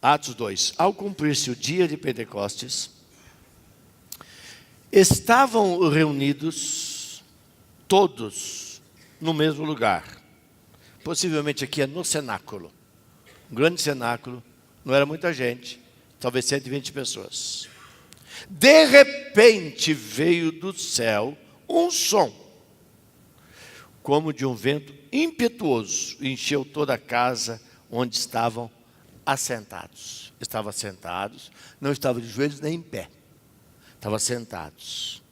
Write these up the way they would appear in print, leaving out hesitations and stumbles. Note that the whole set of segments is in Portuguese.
Atos 2. Ao cumprir-se o dia de Pentecostes, estavam reunidos todos no mesmo lugar. Possivelmente aqui é no cenáculo. Um grande cenáculo, não era muita gente, talvez 120 pessoas. De repente veio do céu um som, como de um vento impetuoso, e encheu toda a casa onde estavam assentados. Estavam sentados, não estavam de joelhos nem em pé, estavam sentados.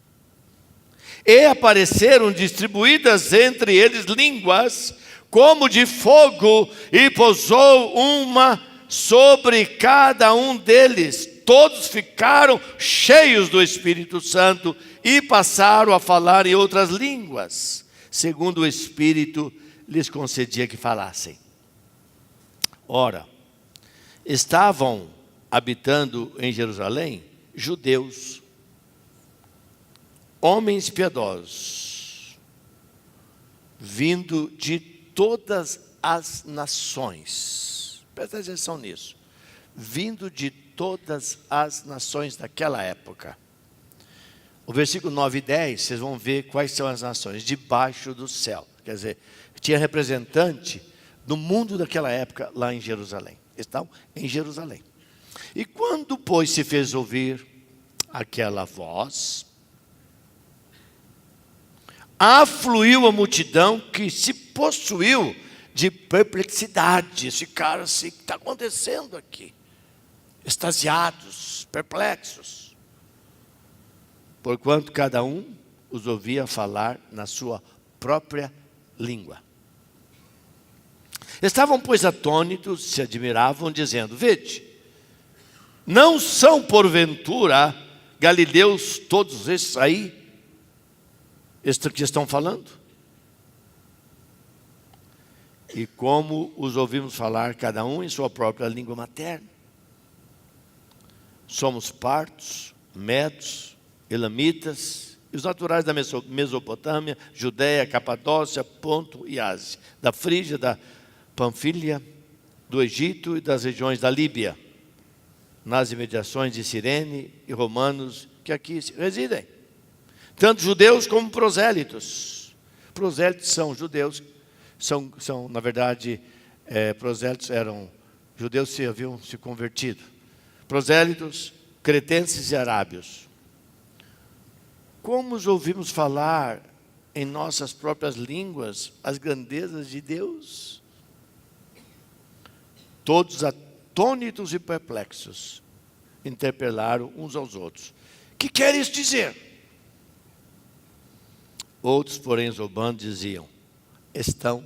E apareceram distribuídas entre eles línguas, como de fogo, e pousou uma sobre cada um deles. Todos ficaram cheios do Espírito Santo e passaram a falar em outras línguas, segundo o Espírito lhes concedia que falassem. Ora, estavam habitando em Jerusalém judeus, homens piedosos, vindo de todas as nações. Presta atenção nisso. Vindo de todas as nações daquela época. O versículo 9 e 10, vocês vão ver quais são as nações debaixo do céu. Quer dizer, tinha representante do mundo daquela época lá em Jerusalém. Estão em Jerusalém. E quando, pois, se fez ouvir aquela voz, afluiu a multidão que se possuiu de perplexidade. Esse cara assim, o que está acontecendo aqui? Extasiados, perplexos. Porquanto cada um os ouvia falar na sua própria língua. Estavam, pois, atônitos, se admiravam, dizendo: vede, não são porventura galileus todos esses aí, que estão falando? E como os ouvimos falar, cada um em sua própria língua materna? Somos partos, medos, elamitas, e os naturais da Mesopotâmia, Judéia, Capadócia, Ponto e Ásia, da Frígia, da Panfilha, do Egito e das regiões da Líbia, nas imediações de Cirene e romanos que aqui residem, tanto judeus como prosélitos. Prosélitos são judeus, são na verdade, prosélitos eram judeus que haviam se convertido. Prosélitos, cretenses e arábios. Como os ouvimos falar em nossas próprias línguas as grandezas de Deus? Todos atônitos e perplexos interpelaram uns aos outros: que quer isso dizer? Outros, porém, zombando, diziam: estão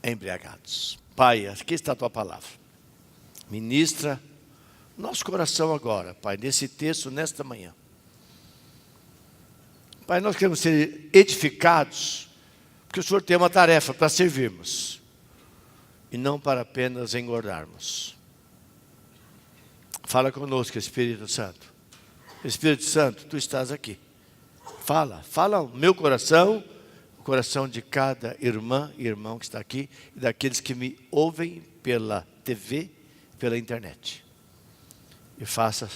embriagados. Pai, aqui está a tua palavra. Ministra nosso coração agora, Pai, nesse texto, nesta manhã. Pai, nós queremos ser edificados, porque o Senhor tem uma tarefa para servirmos, e não para apenas engordarmos. Fala conosco, Espírito Santo. Espírito Santo, tu estás aqui. Fala o meu coração, o coração de cada irmã e irmão que está aqui, e daqueles que me ouvem pela TV, pela internet. E faça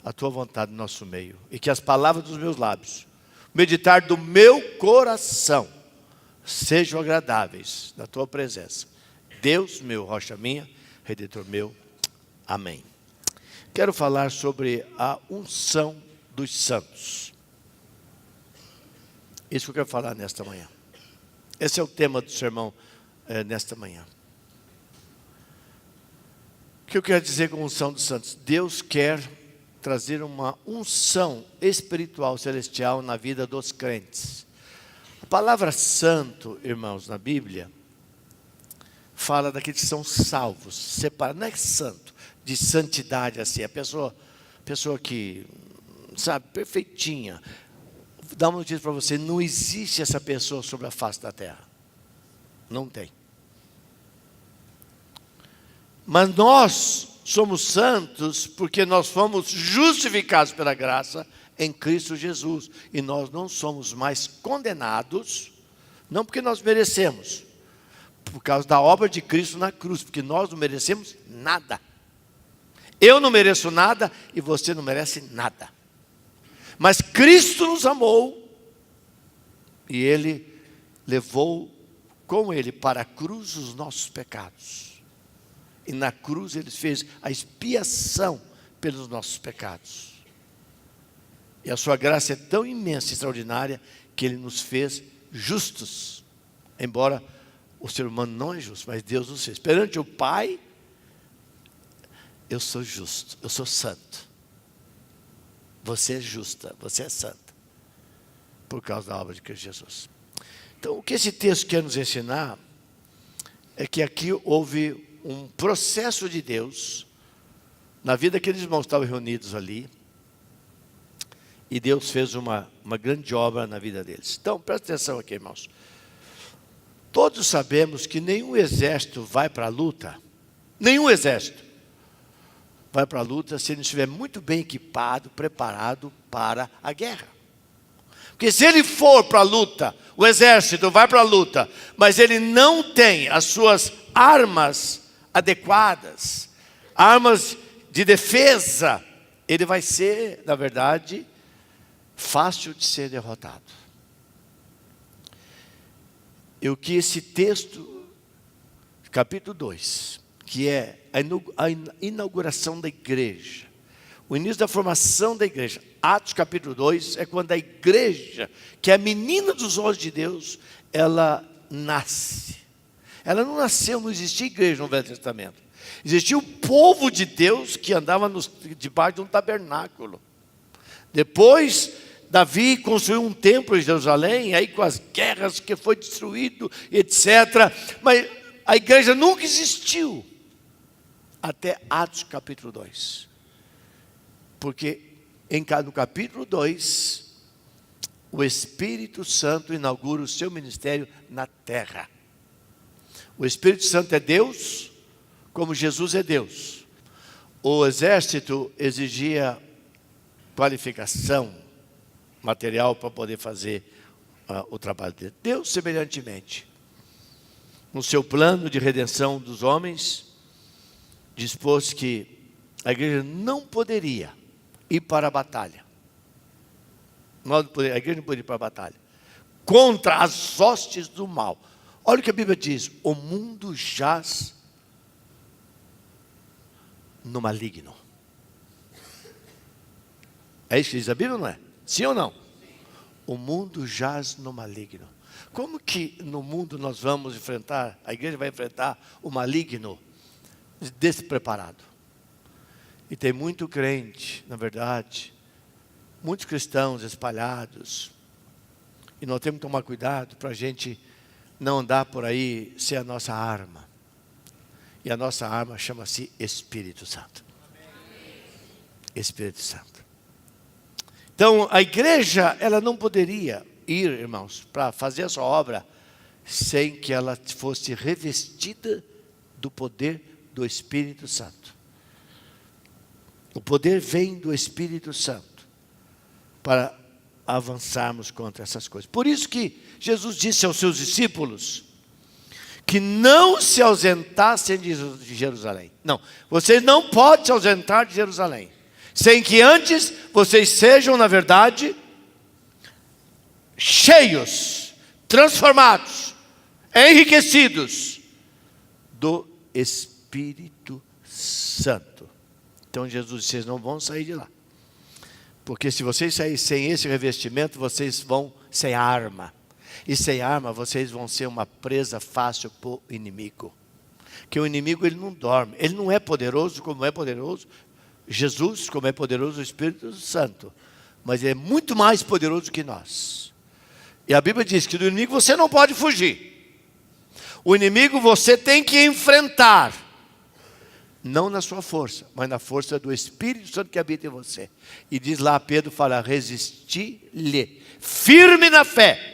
a tua vontade no nosso meio, e que as palavras dos meus lábios, meditar do meu coração, sejam agradáveis na tua presença. Deus meu, rocha minha, redentor meu. Amém. Quero falar sobre a unção dos santos. Isso que eu quero falar nesta manhã. Esse é o tema do sermão nesta manhã. O que eu quero dizer com unção dos santos? Deus quer trazer uma unção espiritual celestial na vida dos crentes. A palavra santo, irmãos, na Bíblia, fala daqueles que são salvos, separados. Não é santo, de santidade assim, a pessoa que, sabe, perfeitinha. Vou dar uma notícia para você: não existe essa pessoa sobre a face da terra. Não tem. Mas nós somos santos porque nós fomos justificados pela graça em Cristo Jesus. E nós não somos mais condenados, não porque nós merecemos, por causa da obra de Cristo na cruz, porque nós não merecemos nada. Eu não mereço nada e você não merece nada. Mas Cristo nos amou e Ele levou com Ele para a cruz os nossos pecados. E na cruz Ele fez a expiação pelos nossos pecados. E a sua graça é tão imensa e extraordinária que Ele nos fez justos. Embora o ser humano não é justo, mas Deus nos fez. Perante o Pai, eu sou justo, eu sou santo. Você é justa, você é santa. Por causa da obra de Cristo Jesus. Então, o que esse texto quer nos ensinar é que aqui houve um processo de Deus na vida daqueles irmãos que estavam reunidos ali. E Deus fez uma grande obra na vida deles. Então, presta atenção aqui, irmãos. Todos sabemos que nenhum exército vai para a luta. Nenhum exército vai para a luta se ele não estiver muito bem equipado, preparado para a guerra. Porque se ele for para a luta, o exército vai para a luta, mas ele não tem as suas armas adequadas, armas de defesa, ele vai ser, na verdade, fácil de ser derrotado. E o que esse texto, capítulo 2, que é a inauguração da igreja, o início da formação da igreja, Atos capítulo 2, é quando a igreja, que é a menina dos olhos de Deus, ela nasce. Ela não nasceu, não existia igreja no Velho Testamento. Existia o povo de Deus que andava debaixo de um tabernáculo. Depois, Davi construiu um templo em Jerusalém, aí com as guerras que foi destruído, etc. Mas a igreja nunca existiu até Atos capítulo 2. Porque no capítulo 2, o Espírito Santo inaugura o seu ministério na terra. O Espírito Santo é Deus, como Jesus é Deus. O exército exigia qualificação material para poder fazer o trabalho dele. Deus, semelhantemente, no seu plano de redenção dos homens, dispôs que a igreja não poderia ir para a batalha. A igreja não poderia ir para a batalha contra as hostes do mal. Olha o que a Bíblia diz: o mundo jaz no maligno. É isso que diz a Bíblia, não é? Sim ou não? O mundo jaz no maligno. Como que no mundo nós vamos enfrentar, a igreja vai enfrentar o maligno despreparado? E tem muito crente, na verdade, muitos cristãos espalhados, e nós temos que tomar cuidado para a gente não andar por aí sem a nossa arma. E a nossa arma chama-se Espírito Santo. Espírito Santo. Então, a igreja, ela não poderia ir, irmãos, para fazer a sua obra, sem que ela fosse revestida do poder do Espírito Santo. O poder vem do Espírito Santo, para avançarmos contra essas coisas. Por isso que Jesus disse aos seus discípulos, que não se ausentassem de Jerusalém. Não, vocês não podem se ausentar de Jerusalém, sem que antes vocês sejam, na verdade, cheios, transformados, enriquecidos do Espírito Santo. Então Jesus disse: vocês não vão sair de lá, porque se vocês saírem sem esse revestimento, vocês vão sem arma. E sem arma, vocês vão ser uma presa fácil para o inimigo. Que o inimigo, ele não dorme. Ele não é poderoso como é poderoso Jesus, como é poderoso o Espírito Santo. Mas ele é muito mais poderoso que nós. E a Bíblia diz que do inimigo você não pode fugir. O inimigo você tem que enfrentar. Não na sua força, mas na força do Espírito Santo que habita em você. E diz lá, Pedro fala: resistir-lhe, firme na fé.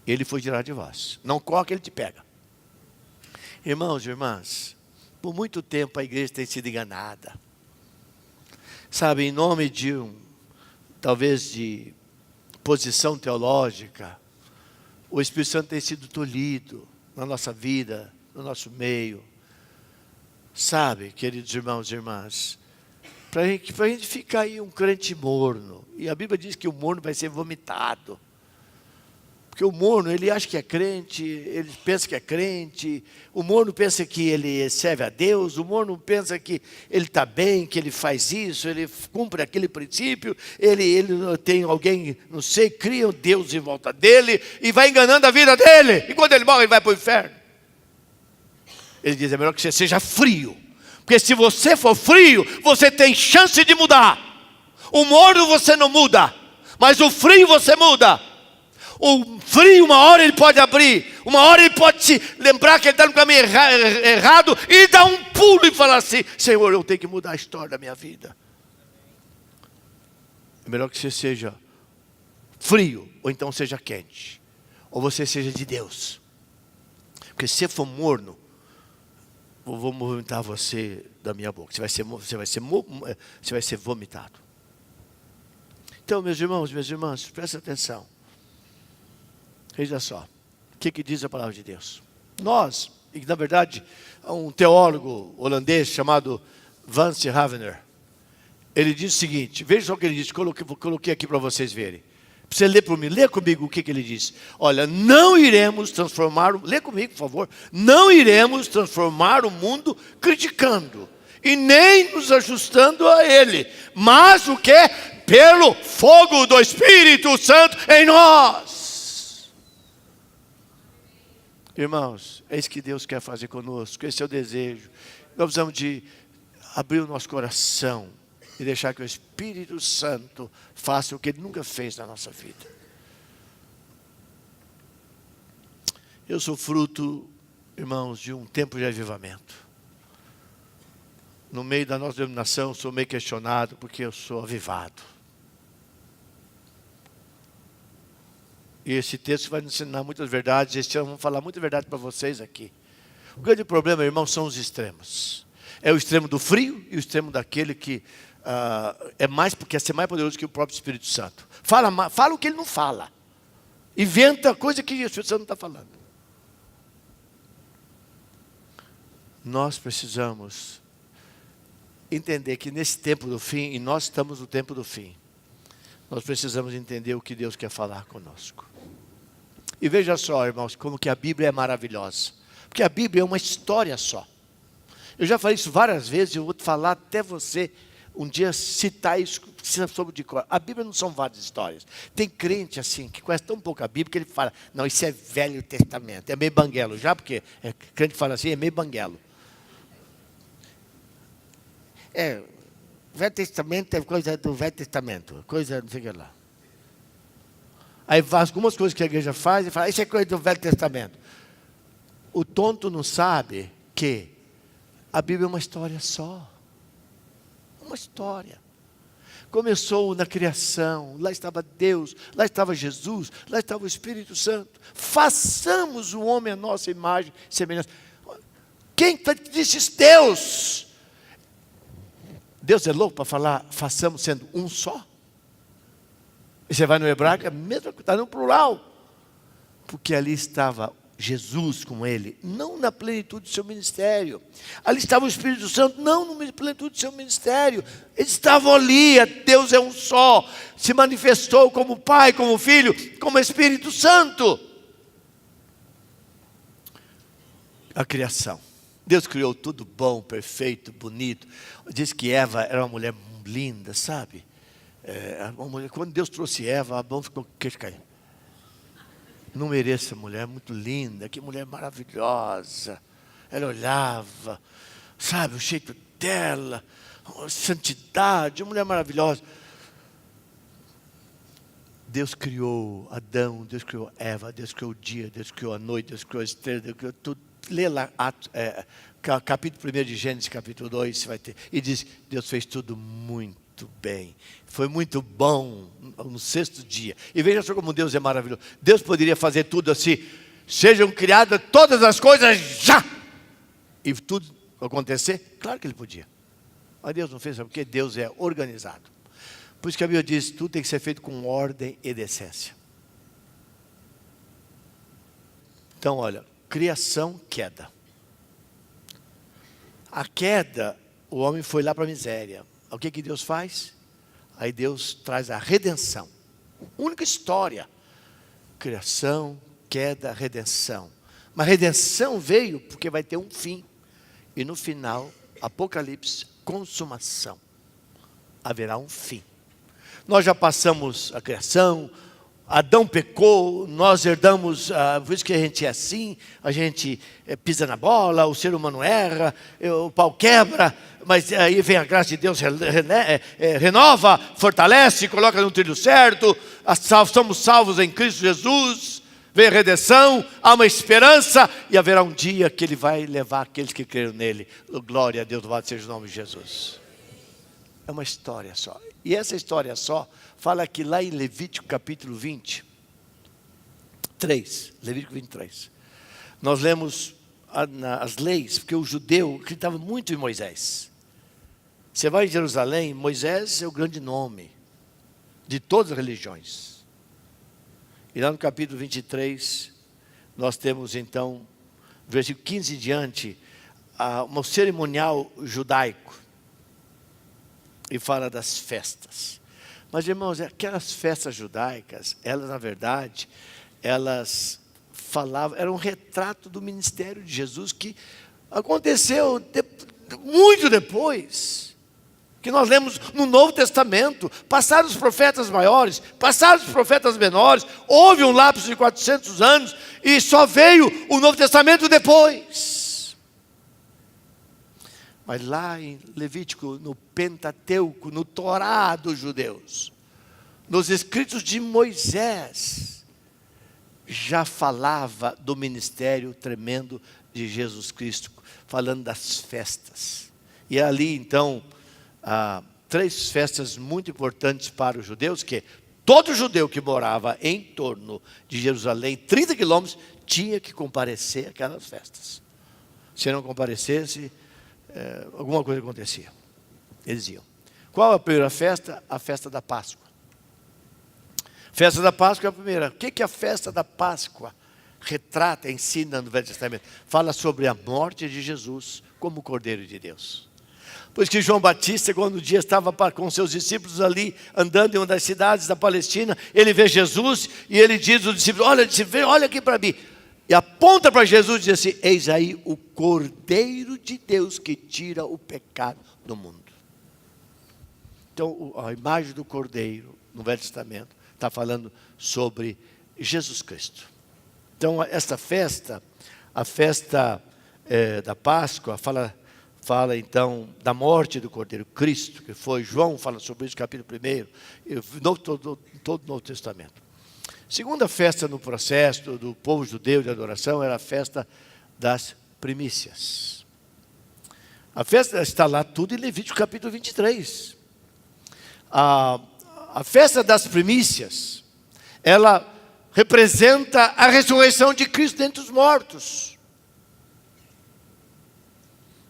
Ele fugirá de vós. Não corre que ele te pega. Irmãos e irmãs, por muito tempo a igreja tem sido enganada. Sabe, em nome de talvez de posição teológica, o Espírito Santo tem sido tolhido na nossa vida, no nosso meio. Sabe, queridos irmãos e irmãs, para a gente ficar aí um crente morno, e a Bíblia diz que o morno vai ser vomitado, porque o morno, ele acha que é crente, ele pensa que é crente, o morno pensa que ele serve a Deus, o morno pensa que ele está bem, que ele faz isso, ele cumpre aquele princípio, ele tem alguém, não sei, cria um Deus em volta dele, e vai enganando a vida dele, e quando ele morre ele vai para o inferno. Ele diz, é melhor que você seja frio, porque se você for frio, você tem chance de mudar. O morno você não muda, mas o frio você muda. O frio, uma hora ele pode abrir, uma hora ele pode se lembrar que ele está no caminho errado e dar um pulo e falar assim, Senhor, eu tenho que mudar a história da minha vida. É melhor que você seja frio, ou então seja quente, ou você seja de Deus. Porque se você for morno, eu vou vomitar você da minha boca, você vai ser vomitado. Então, meus irmãos, minhas irmãs, prestem atenção. Veja só, o que diz a palavra de Deus? Nós, e na verdade, um teólogo holandês chamado Vance Havner, ele diz o seguinte, veja só o que ele diz, coloquei aqui para vocês verem. Para você ler por mim, lê comigo o que ele diz. Olha, não iremos transformar, lê comigo por favor, não iremos transformar o mundo criticando, e nem nos ajustando a ele, mas o que? Pelo fogo do Espírito Santo em nós. Irmãos, é isso que Deus quer fazer conosco, esse é o desejo. Nós precisamos de abrir o nosso coração e deixar que o Espírito Santo faça o que Ele nunca fez na nossa vida. Eu sou fruto, irmãos, de um tempo de avivamento. No meio da nossa denominação, sou meio questionado porque eu sou avivado. E esse texto vai nos ensinar muitas verdades. Este ano vamos falar muita verdade para vocês aqui. O grande problema, irmãos, são os extremos. É o extremo do frio e o extremo daquele que quer ser mais poderoso que o próprio Espírito Santo. Fala o que ele não fala. Inventa coisa que o Espírito Santo não está falando. Nós precisamos entender que nesse tempo do fim, e nós estamos no tempo do fim, nós precisamos entender o que Deus quer falar conosco. E veja só, irmãos, como que a Bíblia é maravilhosa. Porque a Bíblia é uma história só. Eu já falei isso várias vezes, eu vou falar até você um dia citar isso sobre de cor. A Bíblia não são várias histórias. Tem crente assim, que conhece tão pouco a Bíblia, que ele fala, não, isso é Velho Testamento. É meio banguelo, já porque crente fala assim, é meio banguelo. Velho Testamento é coisa do Velho Testamento, coisa não sei o que lá. Aí algumas coisas que a igreja faz e fala, isso é coisa do Velho Testamento. O tonto não sabe que a Bíblia é uma história só. Uma história. Começou na criação, lá estava Deus, lá estava Jesus, lá estava o Espírito Santo. Façamos o homem a nossa imagem e semelhança. Quem disse isso? Deus. Deus é louco para falar, façamos sendo um só? E você vai no hebraico, é mesmo que está no plural. Porque ali estava Jesus com ele, não na plenitude do seu ministério. Ali estava o Espírito Santo, não na plenitude do seu ministério. Eles estavam ali, Deus é um só. Se manifestou como Pai, como Filho, como Espírito Santo. A criação. Deus criou tudo bom, perfeito, bonito. Diz que Eva era uma mulher linda, sabe? Quando Deus trouxe Eva, a mão ficou com o queixo caído. Não mereço a mulher, muito linda, que mulher maravilhosa. Ela olhava, sabe, o jeito dela, a santidade, uma mulher maravilhosa. Deus criou Adão, Deus criou Eva, Deus criou o dia, Deus criou a noite, Deus criou a estrela, Deus criou tudo. Lê lá, capítulo 1 de Gênesis, capítulo 2, você vai ter. E diz, Deus fez tudo muito bem. Foi muito bom no sexto dia. E veja só como Deus é maravilhoso. Deus poderia fazer tudo assim, sejam criadas todas as coisas já. E tudo acontecer? Claro que Ele podia. Mas Deus não fez, sabe por quê? Deus é organizado. Por isso que a Bíblia diz, tudo tem que ser feito com ordem e decência. Então, olha, criação, queda. a queda, o homem foi lá para a miséria. O que Deus faz? Aí Deus traz a redenção. Única história. Criação, queda, redenção. Mas redenção veio porque vai ter um fim. E no final, Apocalipse, consumação. Haverá um fim. Nós já passamos a criação, Adão pecou, nós herdamos, por isso que a gente é assim, a gente pisa na bola, o ser humano erra, o pau quebra, mas aí vem a graça de Deus, renova, fortalece, coloca no trilho certo, somos salvos em Cristo Jesus, vem a redenção, há uma esperança e haverá um dia que Ele vai levar aqueles que creram nele. Glória a Deus, louvado seja o nome de Jesus. É uma história só. E essa história só fala que lá em Levítico capítulo 23, Levítico 23, nós lemos as leis, porque o judeu acreditava muito em Moisés. Você vai em Jerusalém, Moisés é o grande nome de todas as religiões. E lá no capítulo 23, nós temos então, versículo 15 em diante, um cerimonial judaico. E fala das festas. Mas, irmãos, aquelas festas judaicas, elas, na verdade, elas falavam, era um retrato do ministério de Jesus, que aconteceu muito depois, que nós lemos no Novo Testamento. Passaram os profetas maiores, passaram os profetas menores, houve um lapso de 400 anos, e só veio o Novo Testamento depois. Mas lá em Levítico, no Pentateuco, no Torá dos judeus, nos escritos de Moisés, já falava do ministério tremendo de Jesus Cristo, falando das festas. E ali então, 3 festas muito importantes para os judeus, que todo judeu que morava em torno de Jerusalém, 30 quilômetros, tinha que comparecer àquelas festas. Se não comparecesse, alguma coisa acontecia. Eles iam. Qual a primeira festa? A festa da Páscoa. Festa da Páscoa é a primeira. O que a festa da Páscoa retrata, ensina no Velho Testamento? Fala sobre a morte de Jesus como Cordeiro de Deus. Pois que João Batista, quando um dia estava com seus discípulos ali, andando em uma das cidades da Palestina, ele vê Jesus e ele diz aos discípulos: olha aqui para mim. E aponta para Jesus e diz assim: eis aí o Cordeiro de Deus que tira o pecado do mundo. Então, a imagem do Cordeiro no Velho Testamento está falando sobre Jesus Cristo. Então, esta festa, a festa da Páscoa, fala então da morte do Cordeiro, Cristo, que foi, João fala sobre isso, capítulo 1, todo o Novo Testamento. Segunda festa no processo do povo judeu de adoração era a festa das primícias. A festa está lá tudo em Levítico capítulo 23. A festa das primícias, ela representa a ressurreição de Cristo dentre os mortos.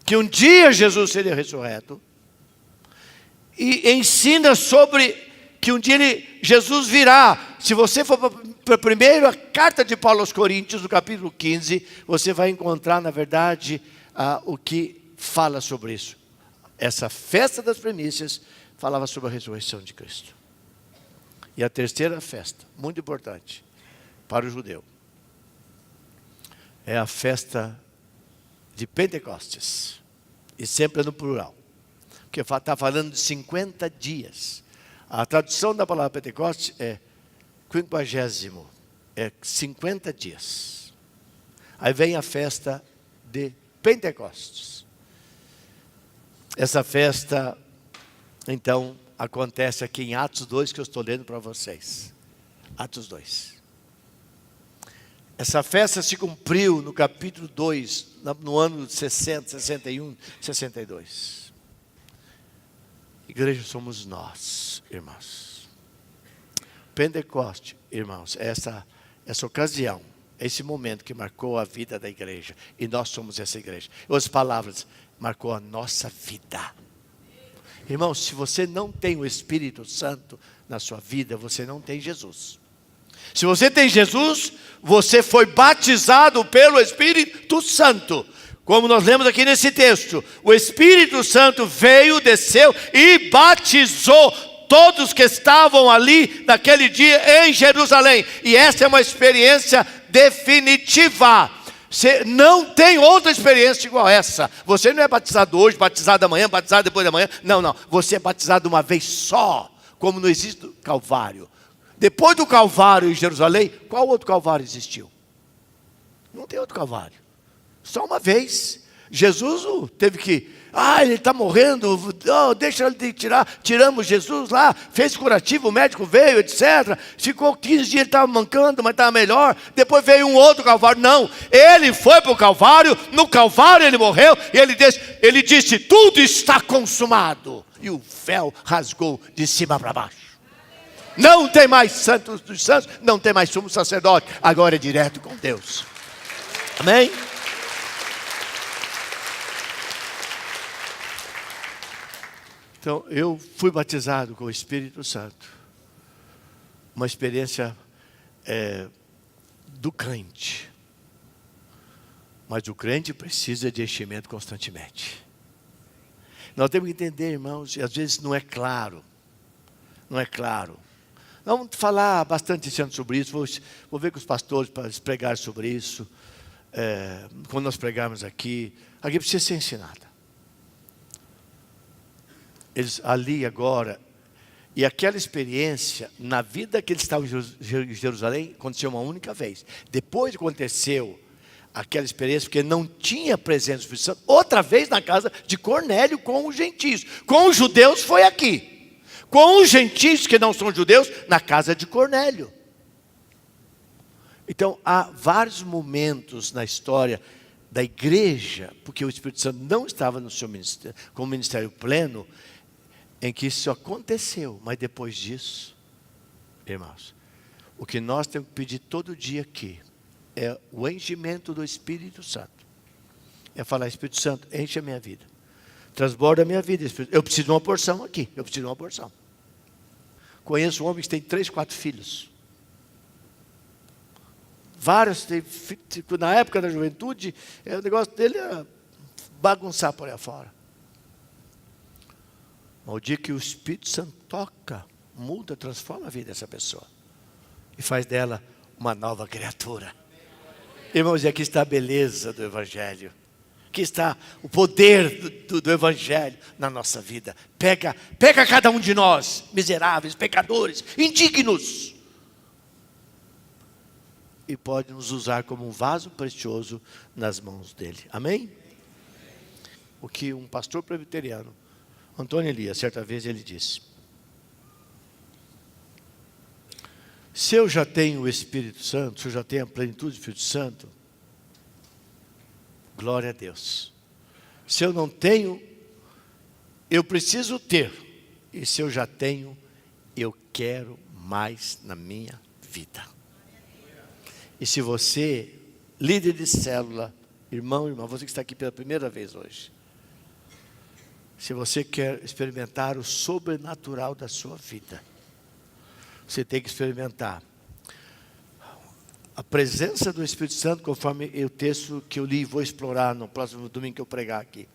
Que um dia Jesus seria ressurreto. E ensina sobre que um dia Jesus virá. Se você for para a primeira carta de Paulo aos Coríntios, no capítulo 15, você vai encontrar, na verdade, o que fala sobre isso. Essa festa das primícias falava sobre a ressurreição de Cristo. E a terceira festa, muito importante para o judeu, é a festa de Pentecostes. E sempre é no plural, porque está falando de 50 dias. A tradução da palavra Pentecostes é 50, é 50 dias. Aí vem a festa de Pentecostes. Essa festa, então, acontece aqui em Atos 2, que eu estou lendo para vocês. Atos 2. Essa festa se cumpriu no capítulo 2, no ano de 60, 61, 62. Igreja somos nós, irmãos. Pentecoste, irmãos, essa ocasião, esse momento que marcou a vida da igreja. E nós somos essa igreja. Em outras palavras, marcou a nossa vida. Irmãos, se você não tem o Espírito Santo na sua vida, você não tem Jesus. Se você tem Jesus, você foi batizado pelo Espírito Santo. Como nós lemos aqui nesse texto, o Espírito Santo veio, desceu e batizou todos que estavam ali naquele dia em Jerusalém. E essa é uma experiência definitiva. Você não tem outra experiência igual a essa. Você não é batizado hoje, batizado amanhã, batizado depois da manhã. Não, não. Você é batizado uma vez só, como não existe o Calvário. Depois do Calvário em Jerusalém, qual outro Calvário existiu? Não tem outro Calvário. Só uma vez. Jesus teve que, ele está morrendo, deixa ele tirar. Tiramos Jesus lá, fez curativo, o médico veio, etc. Ficou 15 dias, ele estava mancando, mas estava melhor. Depois veio um outro Calvário. Não, ele foi para o Calvário, no Calvário ele morreu, e ele disse, tudo está consumado. E o véu rasgou de cima para baixo. Não tem mais santos dos santos, não tem mais sumo sacerdote, agora é direto com Deus. Amém? Então, eu fui batizado com o Espírito Santo. Uma experiência do crente. Mas o crente precisa de enchimento constantemente. Nós temos que entender, irmãos, e às vezes não é claro. Não é claro. Vamos falar bastante esse ano sobre isso. Vou ver com os pastores para eles pregarem sobre isso. Quando nós pregarmos aqui precisa ser ensinada. Eles ali agora, e aquela experiência, na vida que eles estavam em Jerusalém, aconteceu uma única vez. Depois aconteceu aquela experiência, porque não tinha presença do Espírito Santo, outra vez na casa de Cornélio com os gentios. Com os judeus foi aqui. Com os gentios que não são judeus, na casa de Cornélio. Então, há vários momentos na história da igreja, porque o Espírito Santo não estava no seu ministério, como ministério pleno, em que isso aconteceu. Mas depois disso, irmãos, o que nós temos que pedir todo dia aqui é o enchimento do Espírito Santo. É falar, Espírito Santo, enche a minha vida, transborda a minha vida. Eu preciso de uma porção aqui, eu preciso de uma porção. Conheço um homem que tem 3, 4 filhos. Vários, na época da juventude, o negócio dele era bagunçar por aí afora. Mas o dia que o Espírito Santo toca, muda, transforma a vida dessa pessoa. E faz dela uma nova criatura. Irmãos, e aqui está a beleza do Evangelho. Aqui está o poder do Evangelho na nossa vida. Pega cada um de nós, miseráveis, pecadores, indignos. E pode nos usar como um vaso precioso nas mãos dele. Amém? O que um pastor presbiteriano, Antônio Elias, certa vez ele disse: se eu já tenho o Espírito Santo, se eu já tenho a plenitude do Espírito Santo, glória a Deus. Se eu não tenho, eu preciso ter. E se eu já tenho, eu quero mais na minha vida. E se você, líder de célula, irmão, irmã, você que está aqui pela primeira vez hoje, se você quer experimentar o sobrenatural da sua vida, você tem que experimentar a presença do Espírito Santo, conforme o texto que eu li e vou explorar no próximo domingo que eu pregar aqui.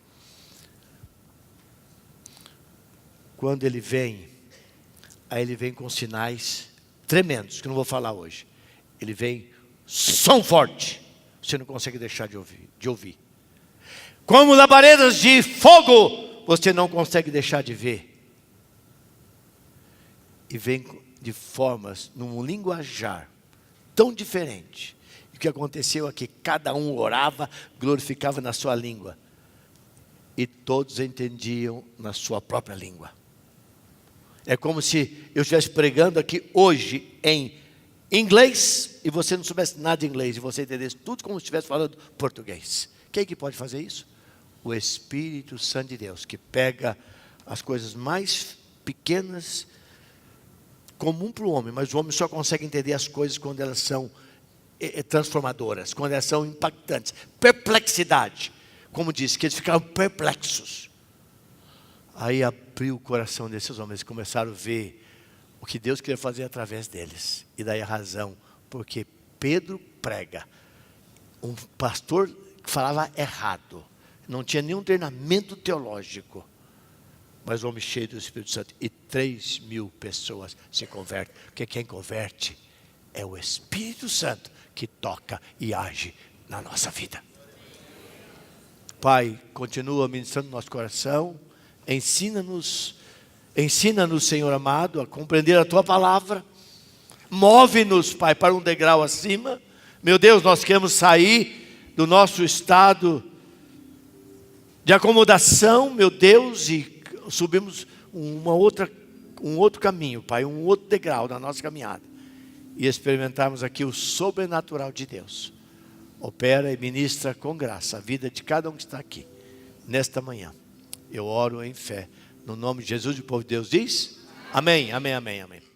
Quando ele vem, aí ele vem com sinais tremendos, que eu não vou falar hoje. Ele vem som forte, você não consegue deixar de ouvir. Como labaredas de fogo, você não consegue deixar de ver. E vem de formas, num linguajar tão diferente. E o que aconteceu é que cada um orava, glorificava na sua língua. E todos entendiam na sua própria língua. É como se eu estivesse pregando aqui hoje em inglês e você não soubesse nada de inglês e você entendesse tudo como se estivesse falando português. Quem que pode fazer isso? O Espírito Santo de Deus, que pega as coisas mais pequenas, comum para o homem, mas o homem só consegue entender as coisas quando elas são transformadoras, quando elas são impactantes. Perplexidade, como disse, que eles ficaram perplexos. Aí abriu o coração desses homens, começaram a ver o que Deus queria fazer através deles. E daí a razão, porque Pedro prega. Um pastor falava errado, não tinha nenhum treinamento teológico, mas homem cheio do Espírito Santo, e 3.000 pessoas se convertem, porque quem converte é o Espírito Santo que toca e age na nossa vida. Pai, continua ministrando no nosso coração, ensina-nos, Senhor amado, a compreender a Tua palavra, move-nos, Pai, para um degrau acima. Meu Deus, nós queremos sair do nosso estado de acomodação, meu Deus, e subimos um outro caminho, Pai, um outro degrau na nossa caminhada, e experimentarmos aqui o sobrenatural de Deus. Opera e ministra com graça a vida de cada um que está aqui, nesta manhã. Eu oro em fé, no nome de Jesus, e o povo de Deus diz, amém, amém, amém, amém.